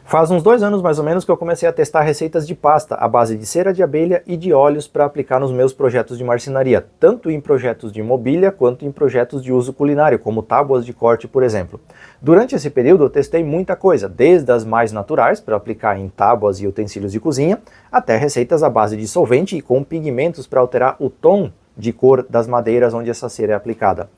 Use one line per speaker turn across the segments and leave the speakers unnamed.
Faz uns 2 anos mais ou menos que eu comecei a testar receitas de pasta à base de cera de abelha e de óleos para aplicar nos meus projetos de marcenaria, tanto em projetos de mobília quanto em projetos de uso culinário, como tábuas de corte, por exemplo. Durante esse período eu testei muita coisa, desde as mais naturais, para aplicar em tábuas e utensílios de cozinha, até receitas à base de solvente e com pigmentos para alterar o tom de cor das madeiras onde essa cera é aplicada.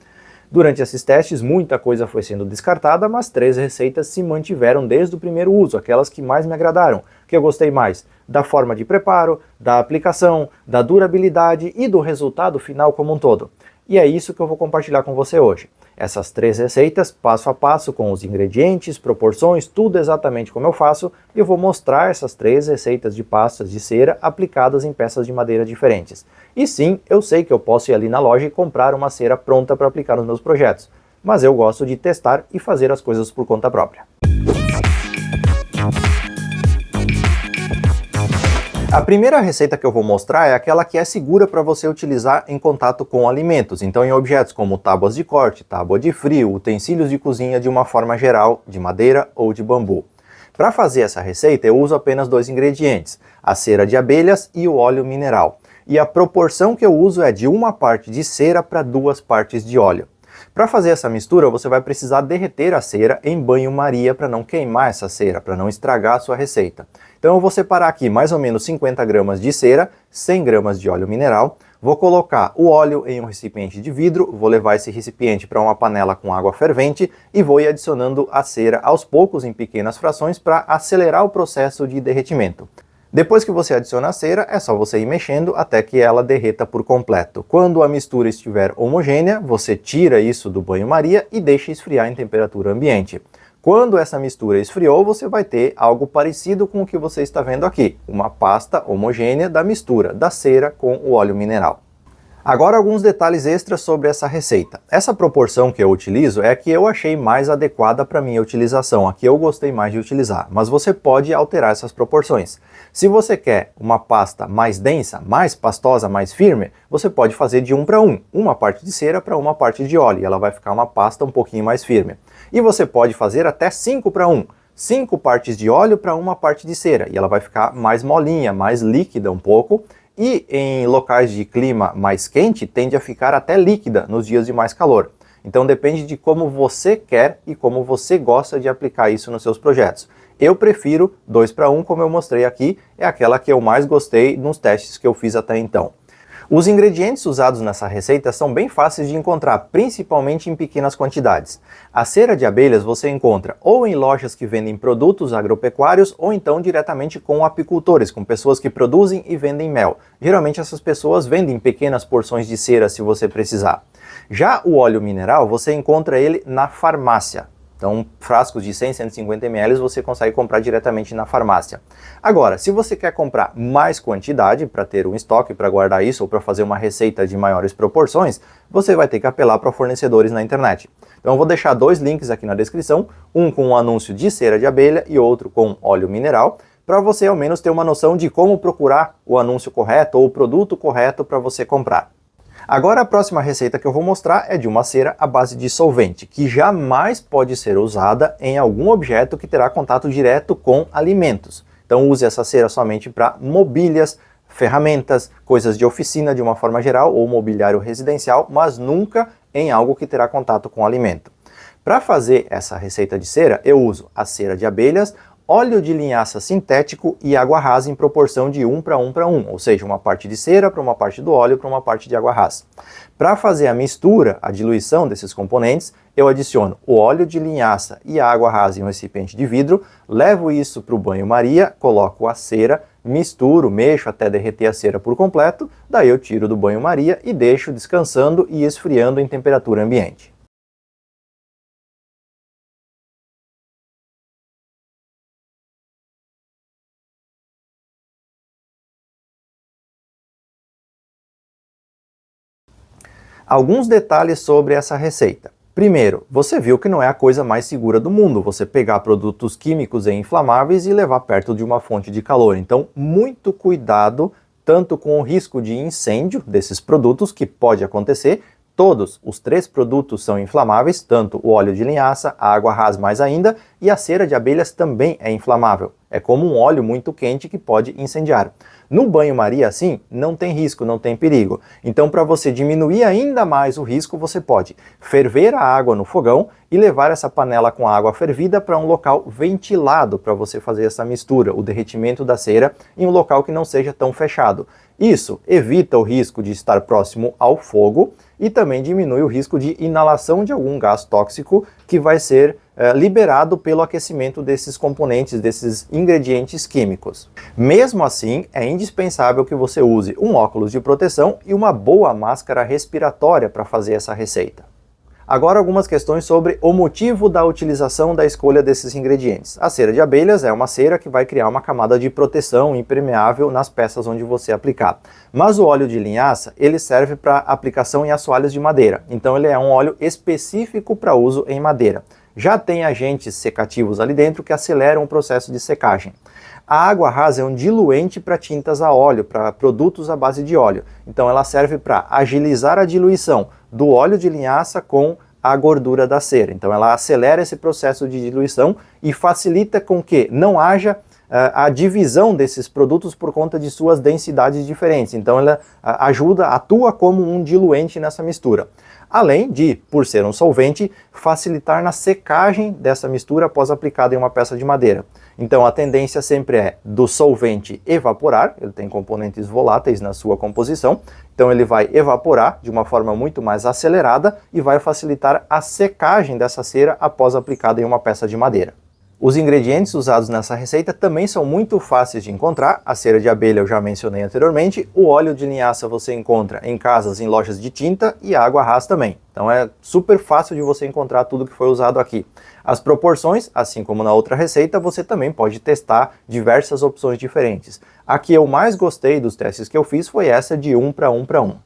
Durante esses testes, muita coisa foi sendo descartada, mas 3 receitas se mantiveram desde o primeiro uso, aquelas que mais me agradaram, que eu gostei mais da forma de preparo, da aplicação, da durabilidade e do resultado final como um todo. E é isso que eu vou compartilhar com você hoje. Essas 3 receitas, passo a passo, com os ingredientes, proporções, tudo exatamente como eu faço, e eu vou mostrar essas 3 receitas de pastas de cera aplicadas em peças de madeira diferentes. E sim, eu sei que eu posso ir ali na loja e comprar uma cera pronta para aplicar nos meus projetos, mas eu gosto de testar e fazer as coisas por conta própria. A primeira receita que eu vou mostrar é aquela que é segura para você utilizar em contato com alimentos, então em objetos como tábuas de corte, tábua de frio, utensílios de cozinha de uma forma geral, de madeira ou de bambu. Para fazer essa receita eu uso apenas 2 ingredientes, a cera de abelhas e o óleo mineral. E a proporção que eu uso é de 1 parte de cera para 2 partes de óleo. Para fazer essa mistura, você vai precisar derreter a cera em banho-maria para não queimar essa cera, para não estragar a sua receita. Então eu vou separar aqui mais ou menos 50 gramas de cera, 100 gramas de óleo mineral, vou colocar o óleo em um recipiente de vidro, vou levar esse recipiente para uma panela com água fervente e vou ir adicionando a cera aos poucos em pequenas frações para acelerar o processo de derretimento. Depois que você adiciona a cera, é só você ir mexendo até que ela derreta por completo. Quando a mistura estiver homogênea, você tira isso do banho-maria e deixa esfriar em temperatura ambiente. Quando essa mistura esfriou, você vai ter algo parecido com o que você está vendo aqui, uma pasta homogênea da mistura da cera com o óleo mineral. Agora alguns detalhes extras sobre essa receita. Essa proporção que eu utilizo é a que eu achei mais adequada para minha utilização, a que eu gostei mais de utilizar, mas você pode alterar essas proporções. Se você quer uma pasta mais densa, mais pastosa, mais firme, você pode fazer de 1 para 1, 1 parte de cera para 1 parte de óleo, e ela vai ficar uma pasta um pouquinho mais firme. E você pode fazer até 5 para 1, 5 partes de óleo para 1 parte de cera, e ela vai ficar mais molinha, mais líquida um pouco, e em locais de clima mais quente tende a ficar até líquida nos dias de mais calor. Então depende de como você quer e como você gosta de aplicar isso nos seus projetos. Eu prefiro 2 para 1, como eu mostrei aqui, é aquela que eu mais gostei nos testes que eu fiz até então. Os ingredientes usados nessa receita são bem fáceis de encontrar, principalmente em pequenas quantidades. A cera de abelhas você encontra ou em lojas que vendem produtos agropecuários ou então diretamente com apicultores, com pessoas que produzem e vendem mel. Geralmente essas pessoas vendem pequenas porções de cera se você precisar. Já o óleo mineral você encontra ele na farmácia. Então, frascos de 100, 150 ml você consegue comprar diretamente na farmácia. Agora, se você quer comprar mais quantidade para ter um estoque, para guardar isso ou para fazer uma receita de maiores proporções, você vai ter que apelar para fornecedores na internet. Então, eu vou deixar 2 links aqui na descrição, um com um anúncio de cera de abelha e outro com óleo mineral, para você ao menos ter uma noção de como procurar o anúncio correto ou o produto correto para você comprar. Agora a próxima receita que eu vou mostrar é de uma cera à base de solvente, que jamais pode ser usada em algum objeto que terá contato direto com alimentos. Então use essa cera somente para mobílias, ferramentas, coisas de oficina de uma forma geral ou mobiliário residencial, mas nunca em algo que terá contato com alimento. Para fazer essa receita de cera, eu uso a cera de abelhas, óleo de linhaça sintético e água rasa em proporção de 1 para 1 para 1, ou seja, 1 parte de cera para 1 parte do óleo para 1 parte de água rasa. Para fazer a mistura, a diluição desses componentes, eu adiciono o óleo de linhaça e a água rasa em um recipiente de vidro, levo isso para o banho-maria, coloco a cera, misturo, mexo até derreter a cera por completo, daí eu tiro do banho-maria e deixo descansando e esfriando em temperatura ambiente. Alguns detalhes sobre essa receita. Primeiro, você viu que não é a coisa mais segura do mundo você pegar produtos químicos e inflamáveis e levar perto de uma fonte de calor. Então, muito cuidado tanto com o risco de incêndio desses produtos, que pode acontecer, Todos os 3 produtos são inflamáveis, tanto o óleo de linhaça, a água ras mais ainda, e a cera de abelhas também é inflamável. É como um óleo muito quente que pode incendiar. No banho-maria, assim, não tem risco, não tem perigo. Então, para você diminuir ainda mais o risco, você pode ferver a água no fogão e levar essa panela com a água fervida para um local ventilado para você fazer essa mistura, o derretimento da cera, em um local que não seja tão fechado. Isso evita o risco de estar próximo ao fogo e também diminui o risco de inalação de algum gás tóxico que vai ser liberado pelo aquecimento desses componentes, desses ingredientes químicos. Mesmo assim, é indispensável que você use um óculos de proteção e uma boa máscara respiratória para fazer essa receita. Agora algumas questões sobre o motivo da utilização da escolha desses ingredientes. A cera de abelhas é uma cera que vai criar uma camada de proteção impermeável nas peças onde você aplicar. Mas o óleo de linhaça, ele serve para aplicação em assoalhos de madeira. Então ele é um óleo específico para uso em madeira. Já tem agentes secativos ali dentro que aceleram o processo de secagem. A água rasa é um diluente para tintas a óleo, para produtos à base de óleo. Então ela serve para agilizar a diluição do óleo de linhaça com a gordura da cera. Então ela acelera esse processo de diluição e facilita com que não haja a divisão desses produtos por conta de suas densidades diferentes. Então ela atua como um diluente nessa mistura. Além de, por ser um solvente, facilitar na secagem dessa mistura após aplicada em uma peça de madeira. Então a tendência sempre é do solvente evaporar, ele tem componentes voláteis na sua composição, então ele vai evaporar de uma forma muito mais acelerada e vai facilitar a secagem dessa cera após aplicada em uma peça de madeira. Os ingredientes usados nessa receita também são muito fáceis de encontrar. A cera de abelha eu já mencionei anteriormente, o óleo de linhaça você encontra em casas, em lojas de tinta e a água ras também. Então é super fácil de você encontrar tudo que foi usado aqui. As proporções, assim como na outra receita, você também pode testar diversas opções diferentes. A que eu mais gostei dos testes que eu fiz foi essa de 1 para 1 para 1.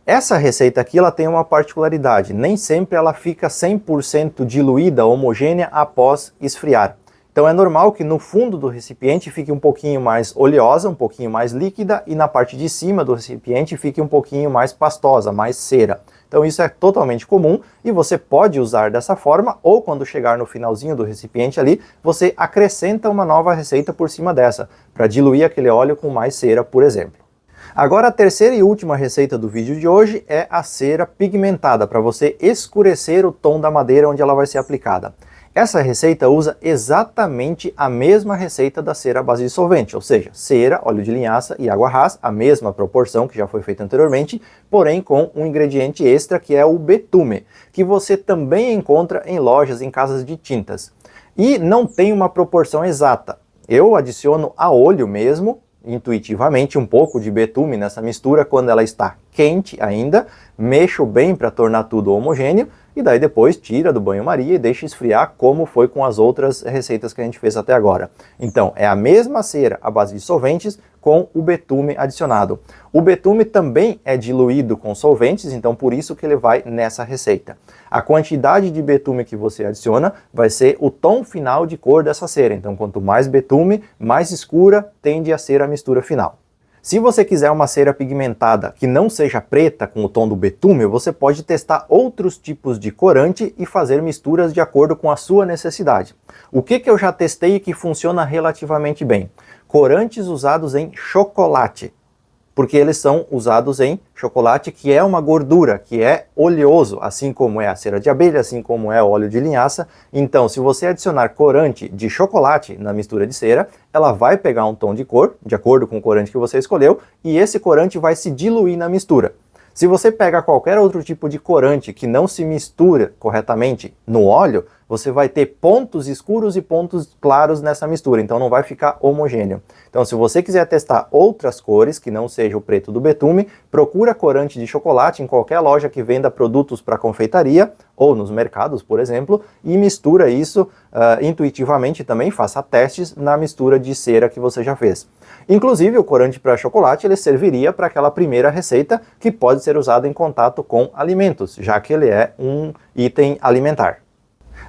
Essa receita aqui ela tem uma particularidade, nem sempre ela fica 100% diluída, homogênea após esfriar. Então é normal que no fundo do recipiente fique um pouquinho mais oleosa, um pouquinho mais líquida e na parte de cima do recipiente fique um pouquinho mais pastosa, mais cera. Então isso é totalmente comum e você pode usar dessa forma ou quando chegar no finalzinho do recipiente ali, você acrescenta uma nova receita por cima dessa, para diluir aquele óleo com mais cera, por exemplo. Agora a terceira e última receita do vídeo de hoje é a cera pigmentada, para você escurecer o tom da madeira onde ela vai ser aplicada. Essa receita usa exatamente a mesma receita da cera à base de solvente, ou seja, cera, óleo de linhaça e água ras, a mesma proporção que já foi feita anteriormente, porém com um ingrediente extra que é o betume, que você também encontra em lojas, em casas de tintas. E não tem uma proporção exata. Eu adiciono a olho mesmo, intuitivamente, um pouco de betume nessa mistura quando ela está quente ainda, mexo bem para tornar tudo homogêneo, e daí depois tira do banho-maria e deixa esfriar como foi com as outras receitas que a gente fez até agora. Então é a mesma cera à base de solventes com o betume adicionado. O betume também é diluído com solventes, então por isso que ele vai nessa receita. A quantidade de betume que você adiciona vai ser o tom final de cor dessa cera, então quanto mais betume, mais escura tende a ser a mistura final. Se você quiser uma cera pigmentada que não seja preta com o tom do betume, você pode testar outros tipos de corante e fazer misturas de acordo com a sua necessidade. O que eu já testei e que funciona relativamente bem? Corantes usados em chocolate, porque eles são usados em chocolate que é uma gordura, que é oleoso, assim como é a cera de abelha, assim como é o óleo de linhaça. Então, se você adicionar corante de chocolate na mistura de cera, ela vai pegar um tom de cor, de acordo com o corante que você escolheu, e esse corante vai se diluir na mistura. Se você pega qualquer outro tipo de corante que não se mistura corretamente no óleo, você vai ter pontos escuros e pontos claros nessa mistura, então não vai ficar homogêneo. Então se você quiser testar outras cores, que não seja o preto do betume, procura corante de chocolate em qualquer loja que venda produtos para confeitaria, ou nos mercados, por exemplo, e mistura isso intuitivamente também, faça testes na mistura de cera que você já fez. Inclusive o corante para chocolate ele serviria para aquela primeira receita que pode ser usado em contato com alimentos, já que ele é um item alimentar.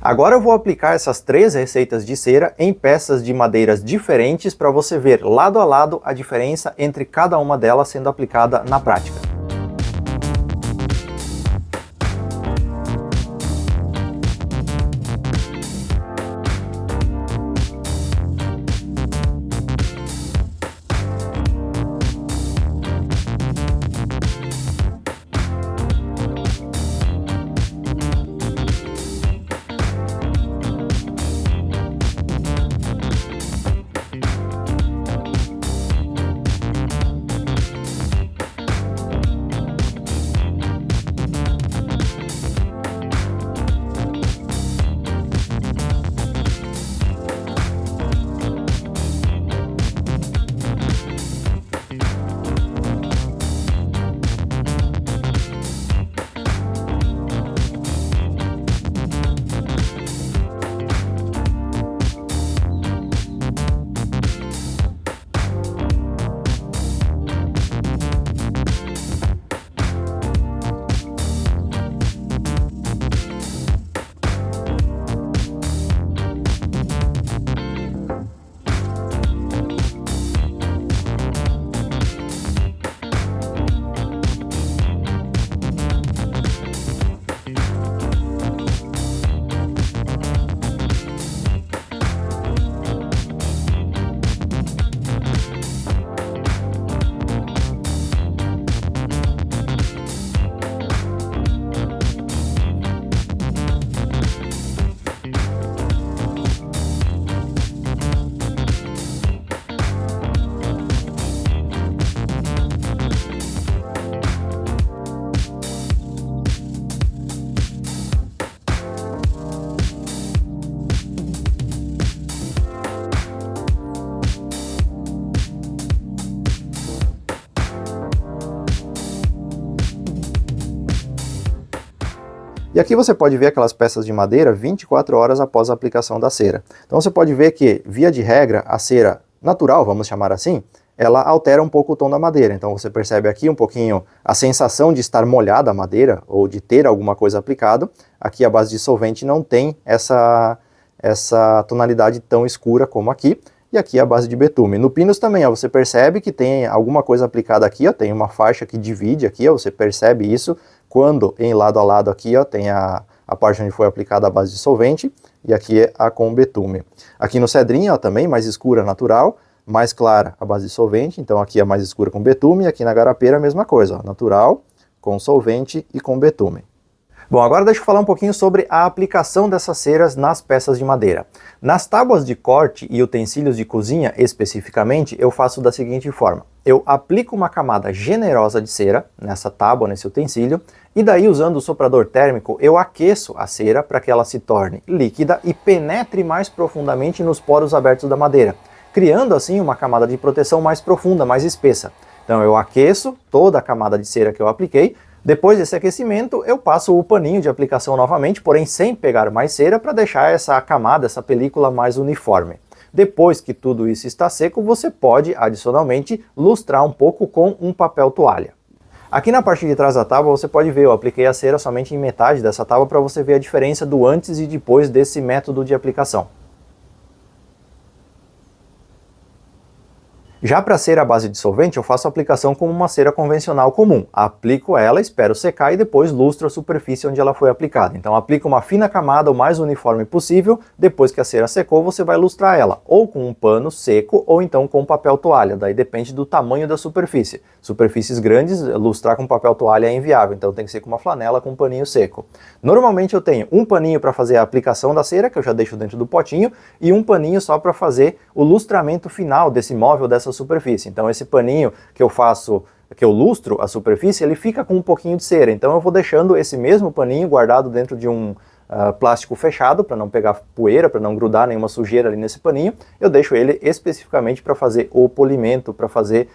Agora eu vou aplicar essas 3 receitas de cera em peças de madeiras diferentes para você ver lado a lado a diferença entre cada uma delas sendo aplicada na prática. E aqui você pode ver aquelas peças de madeira 24 horas após a aplicação da cera. Então você pode ver que, via de regra, a cera natural, vamos chamar assim, ela altera um pouco o tom da madeira. Então você percebe aqui um pouquinho a sensação de estar molhada a madeira, ou de ter alguma coisa aplicado. Aqui a base de solvente não tem essa tonalidade tão escura como aqui. E aqui a base de betume. No Pinus também, ó, você percebe que tem alguma coisa aplicada aqui, ó, tem uma faixa que divide aqui, ó, você percebe isso quando em lado a lado aqui, ó, tem a parte onde foi aplicada a base de solvente, e aqui é a com betume. Aqui no Cedrinha, ó, também mais escura natural, mais clara a base de solvente, então aqui é mais escura com betume, e aqui na Garapeira a mesma coisa, ó, natural, com solvente e com betume. Bom, agora deixa eu falar um pouquinho sobre a aplicação dessas ceras nas peças de madeira. Nas tábuas de corte e utensílios de cozinha, especificamente, eu faço da seguinte forma. Eu aplico uma camada generosa de cera nessa tábua, nesse utensílio, e daí, usando o soprador térmico, eu aqueço a cera para que ela se torne líquida e penetre mais profundamente nos poros abertos da madeira, criando assim uma camada de proteção mais profunda, mais espessa. Então eu aqueço toda a camada de cera que eu apliquei. Depois desse aquecimento, eu passo o paninho de aplicação novamente, porém sem pegar mais cera, para deixar essa camada, essa película mais uniforme. Depois que tudo isso está seco, você pode, adicionalmente, lustrar um pouco com um papel toalha. Aqui na parte de trás da tábua você pode ver, eu apliquei a cera somente em metade dessa tábua para você ver a diferença do antes e depois desse método de aplicação. Já para cera à base de solvente, eu faço a aplicação como uma cera convencional comum. Aplico ela, espero secar e depois lustro a superfície onde ela foi aplicada. Então aplico uma fina camada o mais uniforme possível, depois que a cera secou você vai lustrar ela, ou com um pano seco ou então com papel toalha, daí depende do tamanho da superfície. Superfícies grandes, lustrar com papel toalha é inviável, então tem que ser com uma flanela com um paninho seco. Normalmente eu tenho um paninho para fazer a aplicação da cera, que eu já deixo dentro do potinho, e um paninho só para fazer o lustramento final desse móvel, dessa superfície. Então esse paninho que eu faço, que eu lustro a superfície, ele fica com um pouquinho de cera. Então eu vou deixando esse mesmo paninho guardado dentro de um plástico fechado, para não pegar poeira, para não grudar nenhuma sujeira ali nesse paninho. Eu deixo ele especificamente para fazer o polimento, para fazer,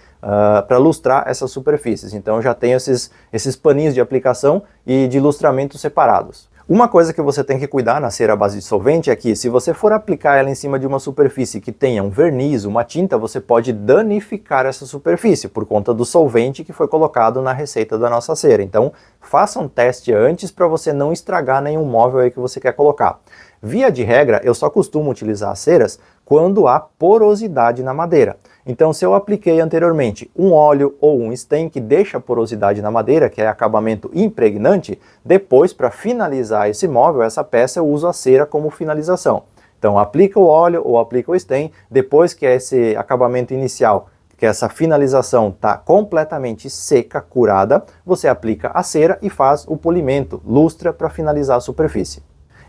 para lustrar essas superfícies. Então eu já tenho esses paninhos de aplicação e de lustramento separados. Uma coisa que você tem que cuidar na cera à base de solvente é que, se você for aplicar ela em cima de uma superfície que tenha um verniz, uma tinta, você pode danificar essa superfície por conta do solvente que foi colocado na receita da nossa cera. Então, faça um teste antes para você não estragar nenhum móvel aí que você quer colocar. Via de regra, eu só costumo utilizar as ceras quando há porosidade na madeira. Então, se eu apliquei anteriormente um óleo ou um stain que deixa porosidade na madeira, que é acabamento impregnante, depois, para finalizar esse móvel, essa peça, eu uso a cera como finalização. Então, aplica o óleo ou aplica o stain, depois que esse acabamento inicial, que essa finalização está completamente seca, curada, você aplica a cera e faz o polimento, lustra para finalizar a superfície.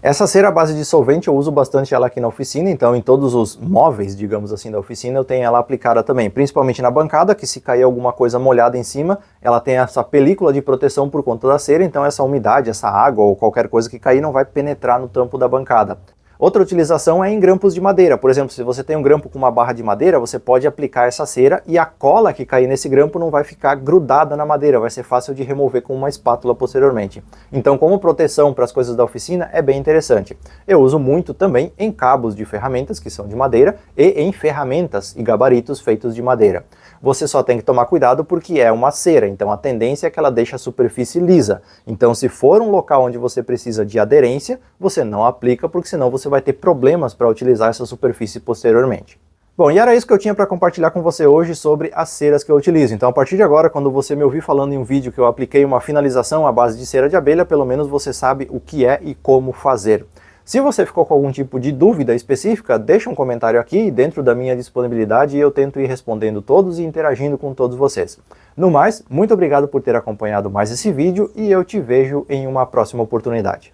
Essa cera à base de solvente eu uso bastante ela aqui na oficina, então em todos os móveis, digamos assim, da oficina eu tenho ela aplicada também, principalmente na bancada, que se cair alguma coisa molhada em cima, ela tem essa película de proteção por conta da cera, então essa umidade, essa água ou qualquer coisa que cair não vai penetrar no tampo da bancada. Outra utilização é em grampos de madeira. Por exemplo, se você tem um grampo com uma barra de madeira, você pode aplicar essa cera e a cola que cair nesse grampo não vai ficar grudada na madeira, vai ser fácil de remover com uma espátula posteriormente. Então, como proteção para as coisas da oficina, é bem interessante. Eu uso muito também em cabos de ferramentas, que são de madeira, e em ferramentas e gabaritos feitos de madeira. Você só tem que tomar cuidado porque é uma cera, então a tendência é que ela deixe a superfície lisa. Então, se for um local onde você precisa de aderência, você não aplica, porque senão você vai ter problemas para utilizar essa superfície posteriormente. Bom, e era isso que eu tinha para compartilhar com você hoje sobre as ceras que eu utilizo. Então, a partir de agora, quando você me ouvir falando em um vídeo que eu apliquei uma finalização à base de cera de abelha, pelo menos você sabe o que é e como fazer. Se você ficou com algum tipo de dúvida específica, deixa um comentário aqui dentro da minha disponibilidade e eu tento ir respondendo todos e interagindo com todos vocês. No mais, muito obrigado por ter acompanhado mais esse vídeo e eu te vejo em uma próxima oportunidade.